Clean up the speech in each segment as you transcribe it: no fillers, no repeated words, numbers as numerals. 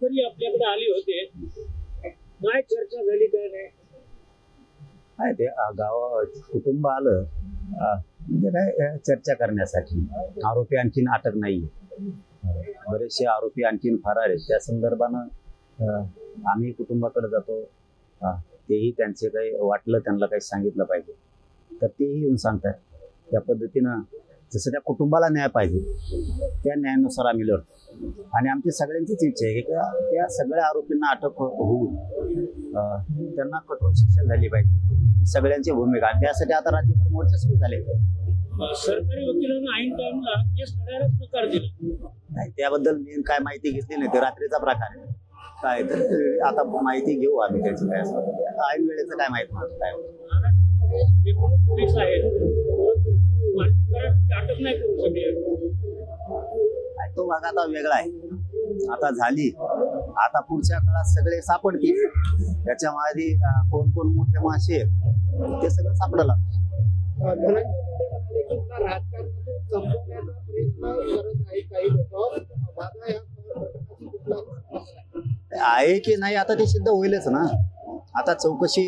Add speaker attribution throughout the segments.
Speaker 1: शेतकरी आपल्याकडे आले होते, काय चर्चा झाली काय नाही?
Speaker 2: काय ते गाव कुटुंब आलं म्हणजे काय चर्चा करण्यासाठी. आरोपी आणखीन अटक नाही, बरेचसे आरोपी आणखीन फरार आहेत. त्या संदर्भानं आम्ही कुटुंबाकडे जातो, तेही त्यांचे काही वाटलं त्यांना काही सांगितलं पाहिजे तर तेही येऊन सांगतात. त्या पद्धतीनं जसं त्या कुटुंबाला न्याय पाहिजे त्या न्यायानुसार आम्ही लढतो. आणि आमची सगळ्यांचीच इच्छा आहे की त्या सगळ्या आरोपींना अटक होऊन त्यांना कठोर शिक्षा झाली पाहिजे, ही सगळ्यांची भूमिका. आणि त्यासाठी आता राज्यभर मोर्चे सुरू झाले.
Speaker 1: सरकारी वकिलांना ऐन टाइमला केस लढायलाच नकार दिला.
Speaker 2: नाही, त्याबद्दल मी काय माहिती घेतली नाही, ते रात्रीचा प्रकार आहे. काय तर आता माहिती घेऊ आम्ही त्याची, काय असं ऐन वेळेचं काय माहित नाही काय.
Speaker 1: महाराष्ट्रामध्ये एकूण पोलीस आहेत, वाल्मीकरांची अटक नाही करू शकले.
Speaker 2: तो भाग आता वेगळा आहे, आता झाली. आता पुढच्या काळात सगळे सापडतील. त्याच्यामध्ये कोण कोण मोठे मासे आहेत ते सगळं सापडलं. आहे की नाही आता ते सिद्ध होईलच ना. आता चौकशी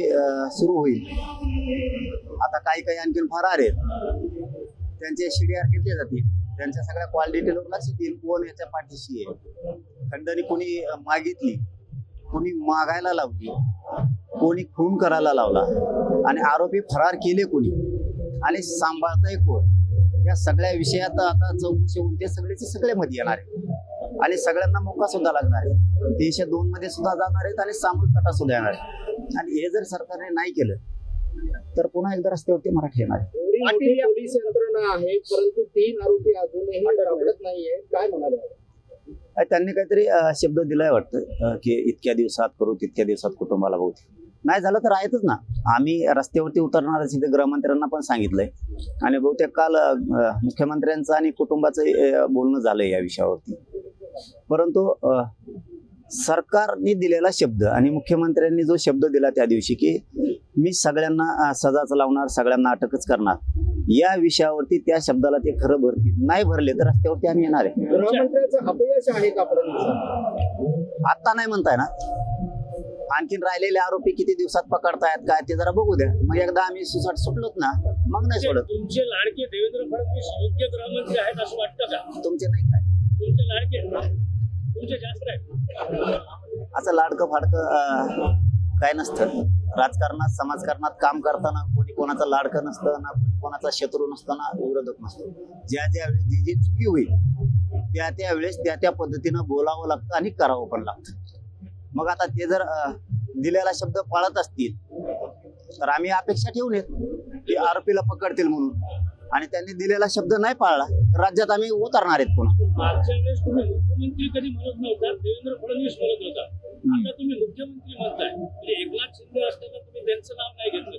Speaker 2: सुरू होईल. आता काही काही आणखीन फरार आहेत, त्यांचे CDR घेतले जातील. त्यांच्या सगळ्या कॉल डिटेलवर लक्ष देईल कोण याच्या पाठीशी आहे. खंडणी कोणी मागितली, कोणी मागायला लावली, कोणी खून करायला लावला आणि आरोपी फरार केले कोणी आणि सांभाळताय कोण, या सगळ्या विषयात आता चौकशी होऊन ते सगळेचे सगळे मध्ये येणार आहे. आणि सगळ्यांना मोका सुद्धा लागणार आहे. 302 मध्ये सुद्धा जाणार आहेत आणि सामूहिक कटा सुद्धा येणार आहे. आणि हे जर सरकारने नाही केलं तर पुन्हा एकदा रस्त्यावरती मराठी येणार आहे.
Speaker 3: पोलीस यंत्रणा आहे, परंतु 3 आरोपी अजूनही सापडत नाहीये, काय म्हणाले?
Speaker 2: त्यांनी काहीतरी शब्द दिलाय वाटतं की इतक्या दिवसात करू, तितक्या दिवसात कुटुंबाला बहुतेक. नाही झालं तर आहेतच ना. आम्ही रस्त्यावरती उतरणारच, इथे गृहमंत्र्यांना पण सांगितलंय. आणि बहुतेक काल मुख्यमंत्र्यांचं आणि कुटुंबाचं बोलणं झालंय या विषयावरती. परंतु सरकारने दिलेला शब्द आणि मुख्यमंत्र्यांनी जो शब्द दिला त्या दिवशी की मी सगळ्यांना सजाच लावणार, सगळ्यांना अटकच करणार, या विषयावरती त्या शब्दाला ते खरं भरतील. नाही भरले तर रस्त्यावरती आम्ही येणार आहे.
Speaker 3: गृहमंत्र्यांचं अपयश आहे का
Speaker 2: आता नाही म्हणताय ना. आणखीन राहिलेले आरोपी किती दिवसात पकडतायत काय ते जरा बघू द्या. मग एकदा आम्ही सुसाट सुटलोच ना, मग नाही सोडत.
Speaker 1: तुमचे लाडके देवेंद्र फडणवीस योग्य गृहमंत्री आहेत असं वाटतं का?
Speaker 2: तुमचे नाही काय?
Speaker 1: तुमचे लाडके, तुमचे जास्त आहेत.
Speaker 2: असं लाडकं फाडकं काय नसतं. राजकारणात समाजकारणात काम करताना कोणी कोणाचं लाडकं नसतं ना, कोणी कोणाचा शत्रू नसतं ना, विरोधक नसतो. ज्या ज्या वेळेस जी जी चुकी होईल त्या त्या वेळेस त्या त्या पद्धतीनं बोलावं लागतं आणि करावं पण लागतं. मग आता ते जर दिलेला शब्द पाळत असतील तर आम्ही अपेक्षा ठेवून येत की आरोपीला पकडतील म्हणून. आणि त्यांनी दिलेला शब्द नाही पाळला तर राज्यात आम्ही उतरणार आहेत पुन्हा.
Speaker 1: मागच्या वेळेस तुम्ही मुख्यमंत्री कधी म्हणत नव्हता, देवेंद्र फडणवीस म्हणत होता. आता तुम्ही मुख्यमंत्री म्हणताय, म्हणजे एकनाथ शिंदे असताना तुम्ही त्यांचं नाव नाही घेतलं.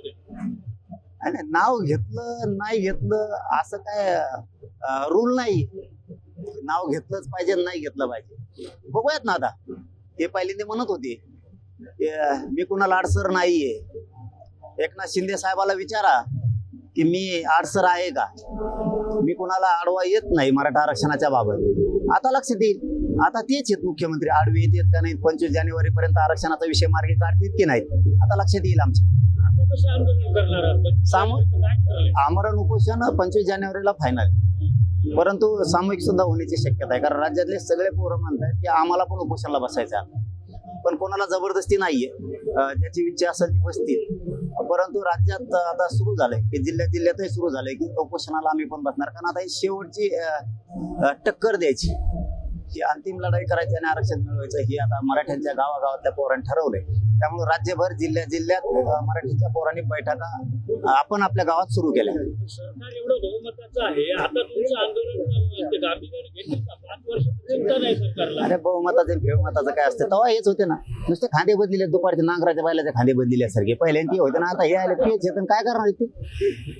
Speaker 1: ते
Speaker 2: नाव घेतलं नाही घेतलं असं काय रूल नाही. नाव घेतलंच पाहिजे, नाही घेतलं पाहिजे. बघूयात ना. आता ते पहिल्यांदा म्हणत होते मी कुणाला अडसर नाहीये. एकनाथ शिंदे साहेबाला विचारा की मी अडसर आहे का, मी कुणाला अडवा येत नाही मराठा आरक्षणाच्या बाबत. आता लक्षात येईल. आता तेच आहेत मुख्यमंत्री, आडवे येतात का नाही, 25 जानेवारी पर्यंत आरक्षणाचा विषय मार्गी काढतील की नाहीत, आता लक्षात येईल आमच्या.
Speaker 1: आता कसं आंदोलन करणार?
Speaker 2: आमरण उपोषण 25 जानेवारीला फायनल, परंतु सामूहिक सुद्धा होण्याची शक्यता आहे. कारण राज्यातले सगळे पोरं म्हणतात की आम्हाला पण उपोषणाला बसायचं, पण कोणाला जबरदस्ती नाहीये. ज्याची इच्छा असेल ती बसतील. परंतु राज्यात आता सुरू झालंय की जिल्ह्यातही सुरू झालंय की उपोषणाला आम्ही पण बसणार. कारण आता ही शेवटची टक्कर द्यायची, ही अंतिम लढाई करायची आणि आरक्षण मिळवायचं, हे आता मराठ्यांच्या गावागावातल्या पोरांनी ठरवलंय. त्यामुळे राज्यभर जिल्ह्यात मराठीच्या पोरांनी बैठका आपण आपल्या गावात सुरू केल्या.
Speaker 1: सरकार एवढं बहुमताचं आहे, आता तुमचं आंदोलन गांभीर्याने घेतलं का? 5 वर्ष चिंता नाही सरकारला.
Speaker 2: अरे बहुमताचं भेवमताचं काय असतं, तेव्हा हेच होते ना. नुसते खांदे बदलिले, दुपारचे नांगराच्या बैलाचे खांदे बदलिल्यासारखे. पहिल्यांदा होते ना, आता हे आले तेच येत. काय करणार ते?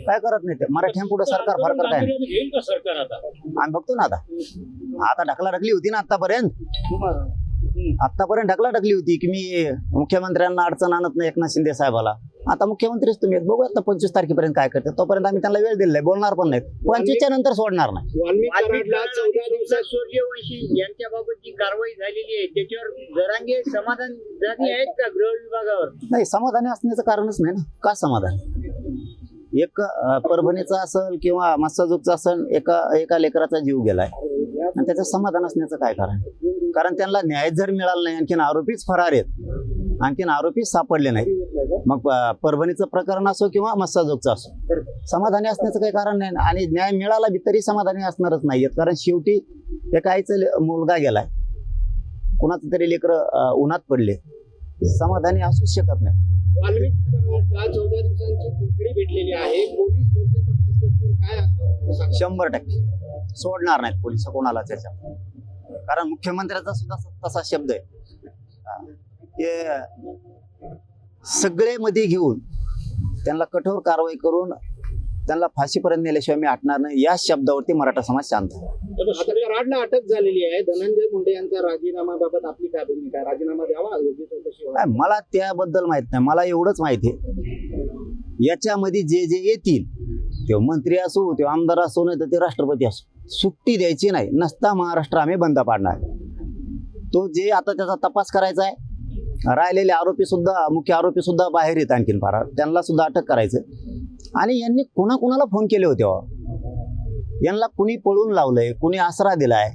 Speaker 2: काय करत नाही ते. मराठ्यांपुढे सरकार फार काय
Speaker 1: घेईल का सरकार? आता
Speaker 2: आम्ही बघतो ना. आता ढकलाढकली होती ना आतापर्यंत ढकलाढकली होती की मी मुख्यमंत्र्यांना अडचण आणत नाही एकनाथ शिंदे साहेबाला. आता मुख्यमंत्रीच तुम्ही आहेत. बघू आता 25 तारखेपर्यंत काय करतात. तोपर्यंत आम्ही त्यांना वेळ दिलेला आहे, बोलणार पण नाहीत. 25च्या नंतर सोडणार नाही.
Speaker 3: वाल्मिक कराडला 14 दिवसात
Speaker 4: सूर्यवंशी यांच्याबाबत जी कारवाई झालेली आहे त्याच्यावर जरांगे समाधानी आहेत का गृह विभागावर?
Speaker 2: नाही, समाधानी असण्याचं कारणच नाही ना. का समाधान? एक परभणीचा असेल किंवा मस्साजोगचा असेल, एका लेकराचा जीव गेलाय आणि त्याचं समाधान असण्याचं काय कारण? कारण त्यांना न्याय जर मिळाला नाही, आणखीन आरोपीच फरार आहेत, आणखीन आरोपीच सापडले नाही, मग परभणीचं प्रकरण असो किंवा मस्साजोगचं असो, समाधानी असण्याचं काही कारण नाही. आणि न्याय मिळाला बी तरी समाधानी असणारच नाहीयेत. कारण शेवटी एका आईचा मुलगा गेलाय, कुणाचं तरी लेकरं उन्हात पडले, समाधानी असूच शकत नाही.
Speaker 3: वाल्मिक कराडला 14 दिवसांची कोठडी भेटलेली आहे. पोलीस योग्य तपास करतील काय सांगा?
Speaker 2: 100% सोडणार नाहीत पोलिस कोणाला त्याच्या. कारण मुख्यमंत्र्याचा सुद्धा तसा शब्द आहे, ते सगळे मध्ये घेऊन त्यांना कठोर कारवाई करून त्यांना फाशीपर्यंत नेल्याशिवाय मी हटणार नाही, या शब्दावरती मराठा समाज शांत आहे.
Speaker 3: आता कराडला अटक झालेली आहे. धनंजय मुंडे यांचा राजीनामाबाबत आपली काय भूमिका आहे? राजीनामा द्यावा, योग्य चौकशी व्हावी?
Speaker 2: काय, मला त्याबद्दल माहित नाही. मला एवढंच माहिती आहे, याच्यामध्ये जे जे येतील, ते मंत्री असो, ते आमदार असो, नाही तर ते राष्ट्रपती असो, सुट्टी द्यायची नाही. नसता महाराष्ट्र आम्ही बंद पाडणार. तो जे आता त्याचा तपास करायचा आहे, राहिलेले आरोपी सुद्धा, मुख्य आरोपी सुद्धा बाहेर येत आणखीन फरार, त्यांना सुद्धा अटक करायचं. आणि यांनी कुणाकुणाला फोन केले होते, यांना कुणी पळून लावलंय, कुणी आसरा दिलाय,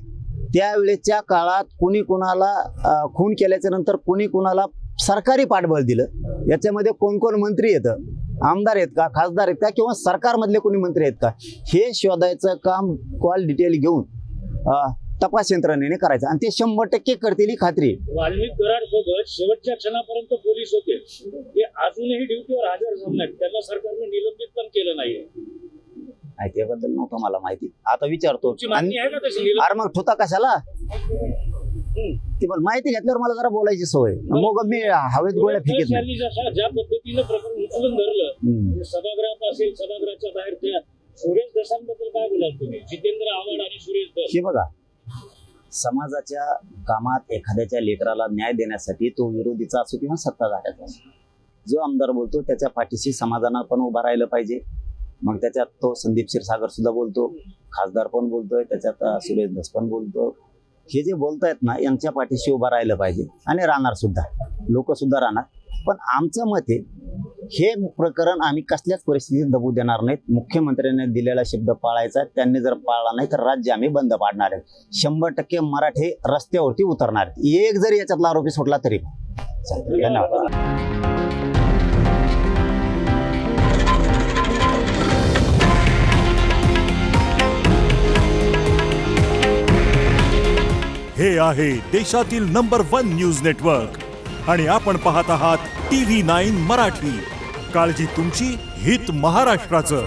Speaker 2: त्यावेळेच्या काळात कुणी कुणाला खून केल्याच्या नंतर कुणी कुणाला सरकारी पाठबळ दिलं, याच्यामध्ये कोण कोण मंत्री येतं, आमदार आहेत का, खासदार आहेत का, किंवा सरकारमधले कोणी मंत्री आहेत का, हे शोधायचं काम कॉल डिटेल घेऊन तपास यंत्रणेने करायचं. आणि ते 100% करतील ही खात्री.
Speaker 1: वाल्मिक कराड सोबत शेवटच्या क्षणापर्यंत पोलीस होते, ते अजूनही ड्युटीवर हजर झाले नाहीत. त्यांना सरकारने निलंबित पण केलं नाहीये.
Speaker 2: त्याबद्दल नव्हतं मला माहिती, आता विचारतो.
Speaker 1: तुमची मागणी आहे का तशी निलंबित?
Speaker 2: अरे मग ठोता कशाला? ती पण माहिती घेतल्यावर मला जरा बोलायची सवय, मग मी हवेत गोळ्या फेकीत नाही.
Speaker 1: यांनी ज्या पद्धतीनं प्रकरण उचलून धरलं, म्हणजे सभागृहात असेल, सभागृहाच्या बाहेर त्या सुरेश दसांबद्दल काय बोलाल तुम्ही? जितेंद्र आव्हाड आणि सुरेश दस.
Speaker 2: हे बघा, समाजाच्या कामात एखाद्याच्या लेकराला न्याय देण्यासाठी तो विरोधीचा असो किंवा सत्ताधाऱ्याचा असो, जो आमदार बोलतो त्याच्या पाठीशी समाजानं पण उभा राहिलं पाहिजे. मग त्याच्यात तो संदीप क्षीरसागर सुद्धा बोलतो, खासदार पण बोलतोय, त्याच्यात सुरेश दस पण बोलतो. हे जे बोलतायत ना, यांच्या पाठीशी उभा राहिलं पाहिजे आणि राहणार सुद्धा, लोक सुद्धा राहणार. पण आमचं मत आहे, हे प्रकरण आम्ही कसल्याच परिस्थितीत दबू देणार नाहीत. मुख्यमंत्र्यांनी दिलेला शब्द पाळायचा, त्यांनी जर पाळला नाही तर राज्य आम्ही बंद पाडणार आहे. 100% मराठे रस्त्यावरती उतरणार आहेत. एक जरी याच्यातला आरोपी सुटला तरी. धन्यवाद.
Speaker 5: हे आहे देशातील नंबर 1 न्यूज नेटवर्क आणि आपण पाहत आहात TV9 मराठी. काळजी तुमची, हित महाराष्ट्राचं.